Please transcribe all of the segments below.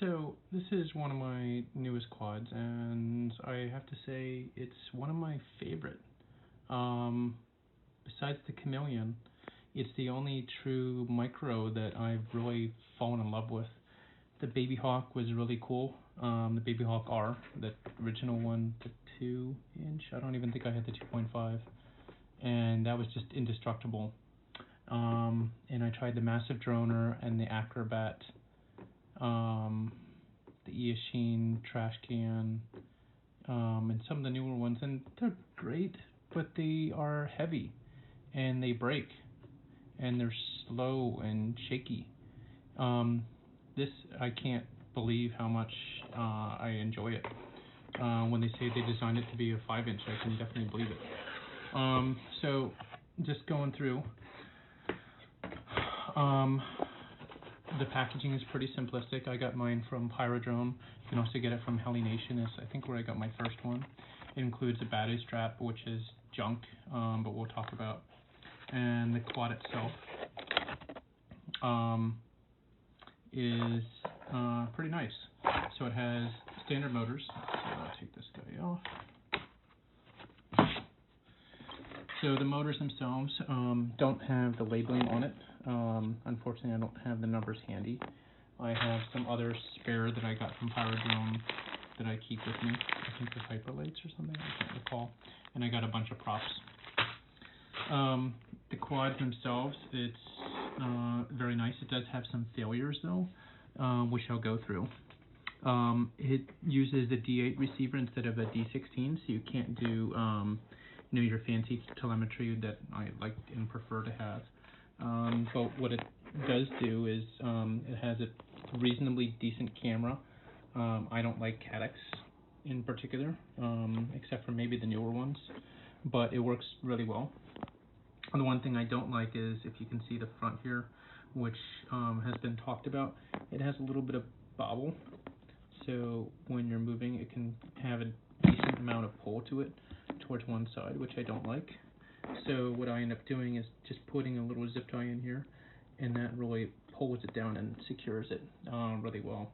So this is one of my newest quads, and I have to say it's one of my favorite. Besides the Chameleon, it's the only true micro that I've really fallen in love with. The Baby Hawk was really cool. The Baby Hawk R, the original one, the 2-inch. I don't even think I had the 2.5, and that was just indestructible. And I tried the Massive Droner and the Acrobat, the Eachine Trash Can, and some of the newer ones, and they're great, but they are heavy, and they break, and they're slow and shaky. This, I can't believe how much I enjoy it. When they say they designed it to be a 5-inch, I can definitely believe it. So, just going through, the packaging is pretty simplistic. I got mine from Pyrodrone. You can also get it from Heli Nation, is I think where I got my first one. It includes a battery strap, which is junk, but we'll talk about. And the quad itself is pretty nice. So it has standard motors. So I'll take this guy off. So the motors themselves don't have the labeling on it. Unfortunately, I don't have the numbers handy. I have some other spare that I got from Pyrodrome that I keep with me. I think they're Hyperlights or something, I can't recall. And I got a bunch of props. The quads themselves, it's very nice. It does have some failures though, which I'll go through. It uses the D8 receiver instead of a D16, so you can't do your fancy telemetry that I like and prefer to have. But what it does do is it has a reasonably decent camera. I don't like Cadex in particular, except for maybe the newer ones, but it works really well. And the one thing I don't like is, if you can see the front here, which has been talked about, it has a little bit of bobble. So when you're moving, it can have a decent amount of pull to it towards one side, which I don't like. So what I end up doing is just putting a little zip tie in here, and that really pulls it down and secures it really well.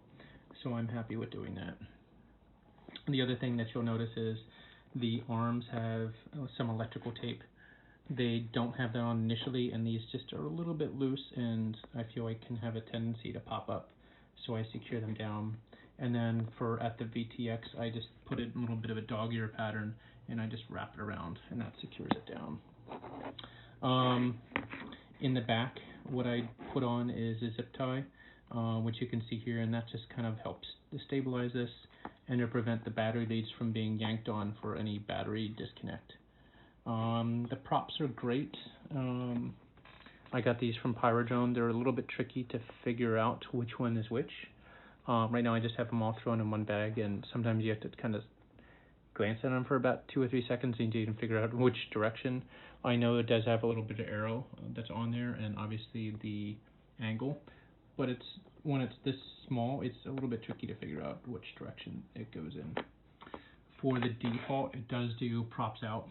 So I'm happy with doing that. The other thing that you'll notice is the arms have some electrical tape. They don't have that on initially, and these just are a little bit loose, and I feel like can have a tendency to pop up. So I secure them down. And then at the VTX, I just put it in a little bit of a dog ear pattern, and I just wrap it around, and that secures it down. In the back, what I put on is a zip tie, which you can see here, and that just kind of helps to stabilize this and to prevent the battery leads from being yanked on for any battery disconnect. The props are great. I got these from Pyrodrome. They're a little bit tricky to figure out which one is which. Right now I just have them all thrown in one bag, and sometimes you have to kind of glance at them for about 2 or 3 seconds until you can figure out which direction. I know it does have a little bit of arrow that's on there, and obviously the angle, but when it's this small, it's a little bit tricky to figure out which direction it goes in. For the default, it does do props out,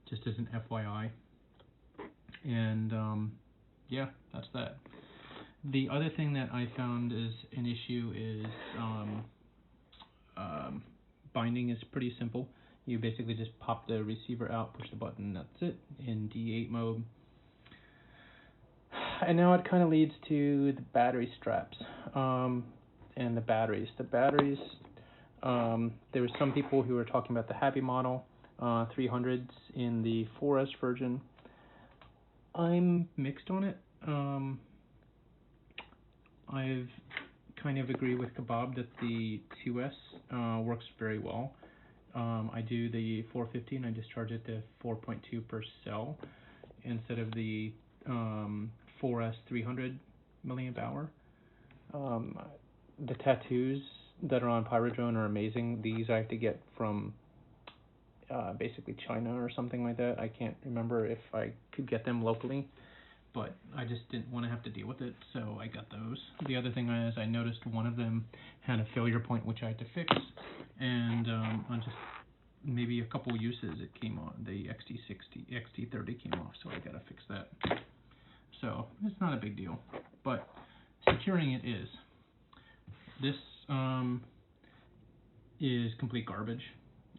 just as an FYI. And yeah, that's that. The other thing that I found is an issue is binding is pretty simple. You basically just pop the receiver out, push the button, that's it, in D8 mode. And now it kind of leads to the battery straps and the batteries. The batteries, there were some people who were talking about the Happy model, 300s in the 4S version. I'm mixed on it. I've kind of agree with Kebab that the 2S works very well. I do the 450 and I just charge it to 4.2 per cell instead of the 4S 300 milliamp hour. The tattoos that are on Pyrodrone are amazing. These I have to get from basically China or something like that. I can't remember if I could get them locally, but I just didn't want to have to deal with it, so I got those. The other thing is I noticed one of them had a failure point which I had to fix, and on just maybe a couple uses it came on. The XT30 came off, so I got to fix that. So it's not a big deal, but securing it is. This is complete garbage.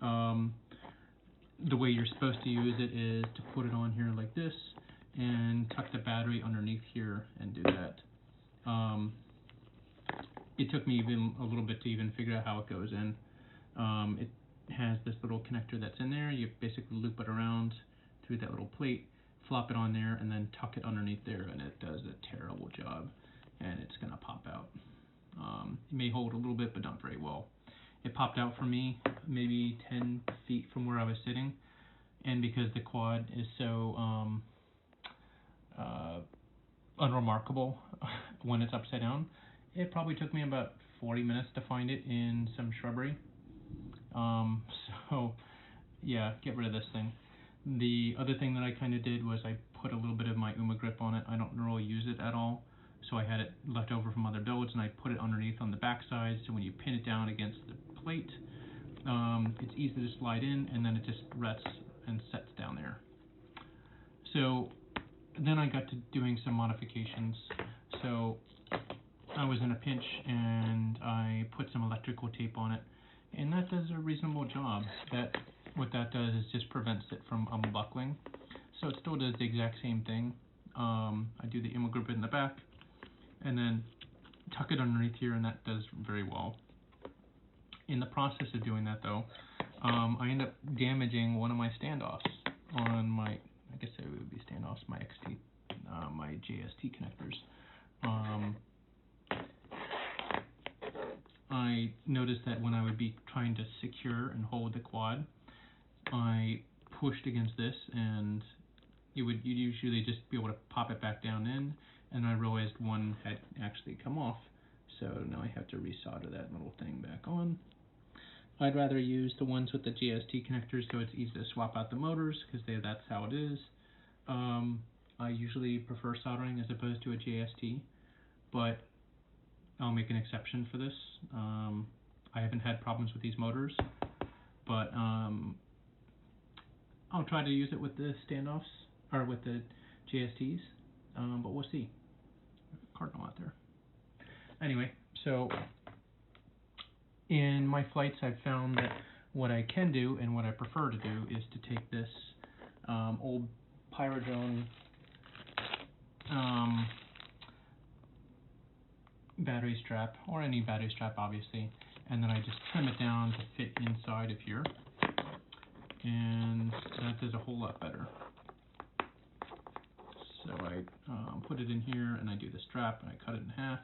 The way you're supposed to use it is to put it on here like this and tuck the battery underneath here and do that. It took me even a little bit to even figure out how it goes in. It has this little connector that's in there. You basically loop it around through that little plate, flop it on there, and then tuck it underneath there, and it does a terrible job, and it's going to pop out. It may hold a little bit, but not very well. It popped out for me maybe 10 feet from where I was sitting, and because the quad is so unremarkable when it's upside down, it probably took me about 40 minutes to find it in some shrubbery. So yeah, get rid of this thing. The other thing that I kind of did was I put a little bit of my Uma grip on it. I don't really use it at all, so I had it left over from other builds, and I put it underneath on the back side, so when you pin it down against the plate, it's easy to slide in, and then it just rests and sets down there. So then I got to doing some modifications. So I was in a pinch, and I put some electrical tape on it, and that does a reasonable job. What that does is just prevents it from unbuckling. So it still does the exact same thing. I do the Uma grip in the back, and then tuck it underneath here, and that does very well. In the process of doing that, though, I end up damaging one of my standoffs on my, I guess it would be standoffs, my XT, my JST connectors. I noticed that when I would be trying to secure and hold the quad, I pushed against this, and you'd usually just be able to pop it back down in, and I realized one had actually come off, so now I have to resolder that little thing back on. I'd rather use the ones with the JST connectors, so it's easy to swap out the motors, because that's how it is. I usually prefer soldering as opposed to a JST, but I'll make an exception for this. I haven't had problems with these motors, but I'll try to use it with the standoffs, or with the JSTs, but we'll see. Cardinal out there. Anyway, so in my flights, I've found that what I can do and what I prefer to do is to take this old Pyrodrone battery strap, or any battery strap obviously, and then I just trim it down to fit inside of here, and that does a whole lot better. So I put it in here, and I do the strap, and I cut it in half,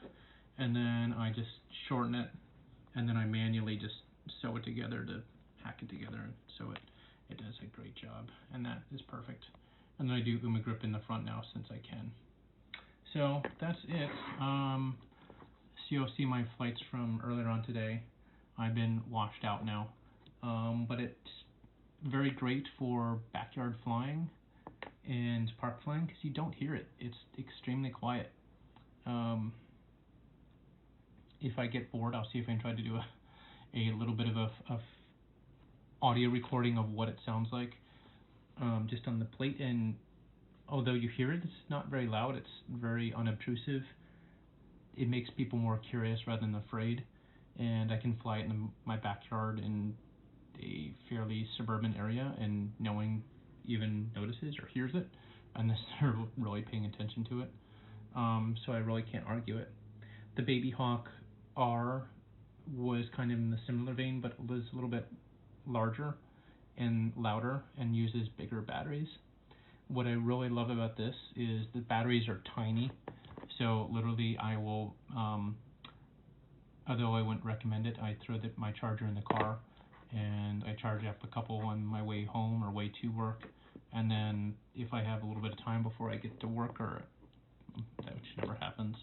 and then I just shorten it, and then I manually just sew it together to hack it together, and so it does a great job, and that is perfect. And then I do Uma grip in the front now since I can. So that's it. So you'll see my flights from earlier on today. I've been washed out now, but it's very great for backyard flying and park flying because you don't hear it. It's extremely quiet. If I get bored, I'll see if I can try to do a little bit of a audio recording of what it sounds like just on the plate, and although you hear it, it's not very loud. It's very unobtrusive. It makes people more curious rather than afraid, and I can fly it in my backyard in a fairly suburban area, and no one even notices or hears it unless they're really paying attention to it. So I really can't argue it. The Baby Hawk R was kind of in the similar vein, but was a little bit larger and louder and uses bigger batteries. What I really love about this is the batteries are tiny, so literally I will, although I wouldn't recommend it, I throw my charger in the car and I charge up a couple on my way home or way to work, and then if I have a little bit of time before I get to work, or that which never happens,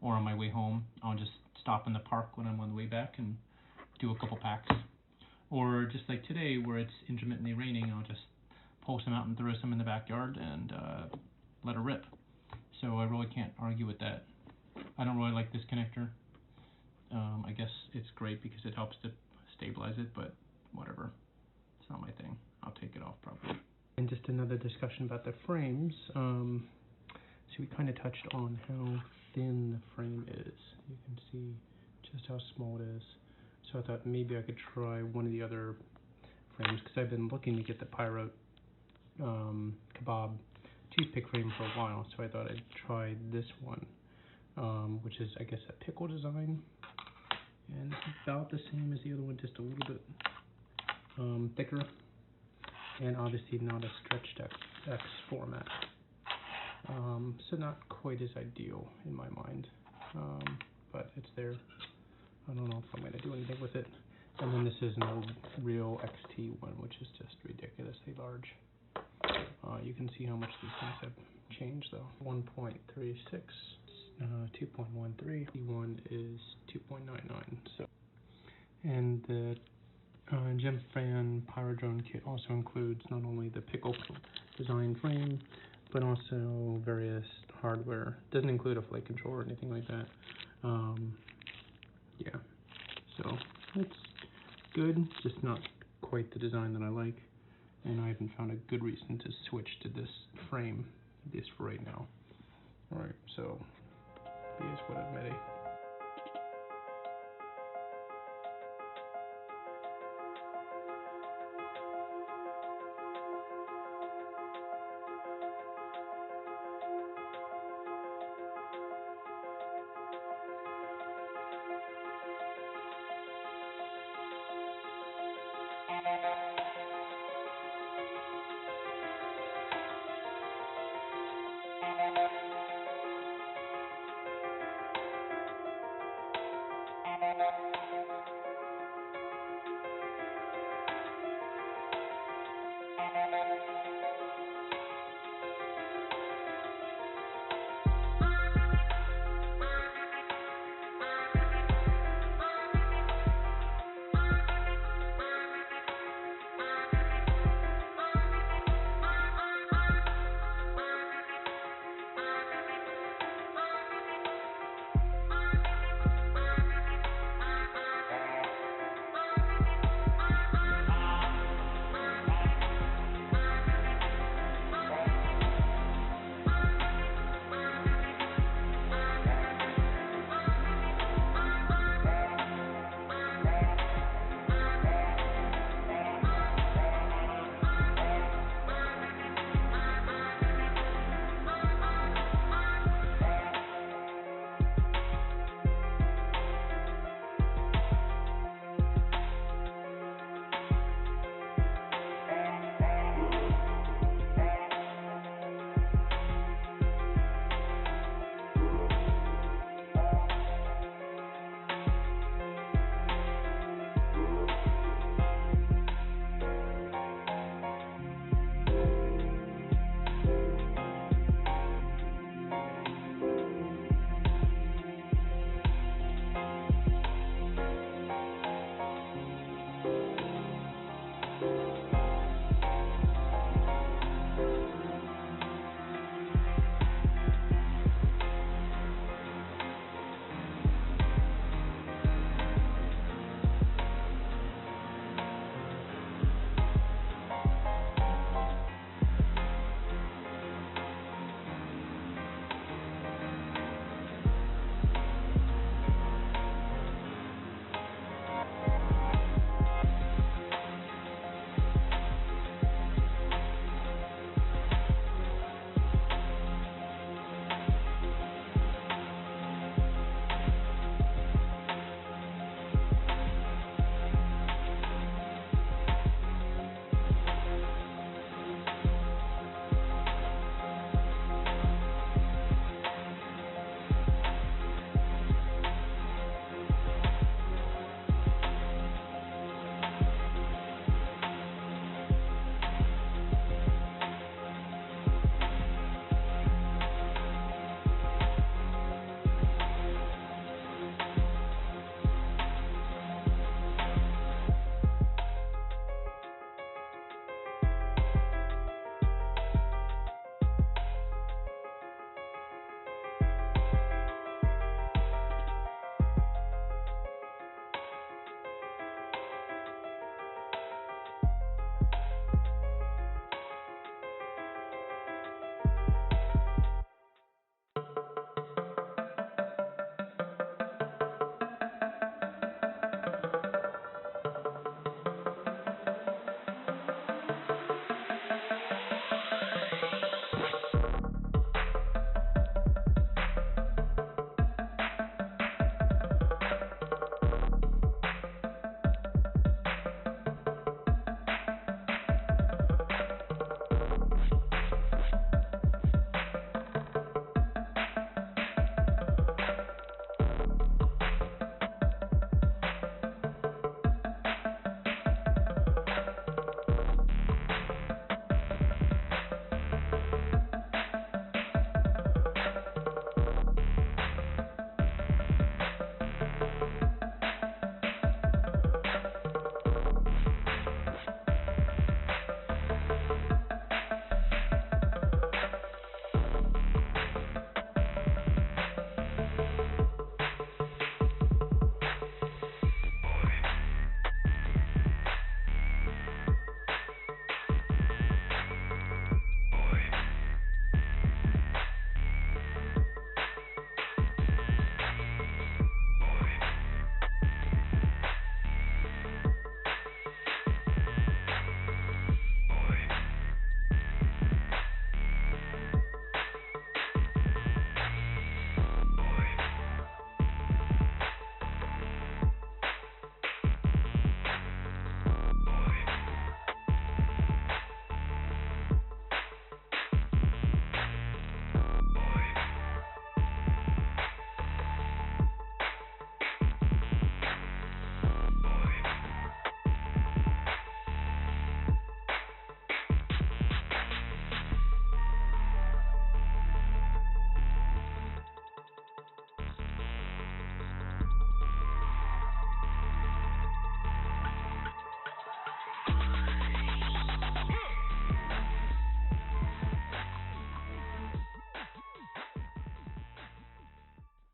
or on my way home, I'll just stop in the park when I'm on the way back and do a couple packs. Or just like today where it's intermittently raining, I'll just pull some out and throw some in the backyard and let her rip. So I really can't argue with that. I don't really like this connector. I guess it's great because it helps to stabilize it, but whatever. It's not my thing. I'll take it off probably. And just another discussion about the frames. So we kind of touched on how thin the frame is. You can see just how small it is. So I thought maybe I could try one of the other frames, because I've been looking to get the Pyro Kebab toothpick frame for a while, so I thought I'd try this one, which is, I guess, a pickle design, and it's about the same as the other one, just a little bit thicker, and obviously not a stretched X format, so not quite as ideal in my mind, but it's there. I don't know if I'm going to do anything with it. And then this is an old real XT one, which is just ridiculously large. You can see how much these things have changed though. 1.36, 2.13, E1 is 2.99. So, and the Gem Fan Pyrodrone kit also includes not only the pickle design frame, but also various hardware. It doesn't include a flight controller or anything like that. Yeah, so it's good, just not quite the design that I like, and I haven't found a good reason to switch to this frame, at least for right now. Alright, so here's what I've made.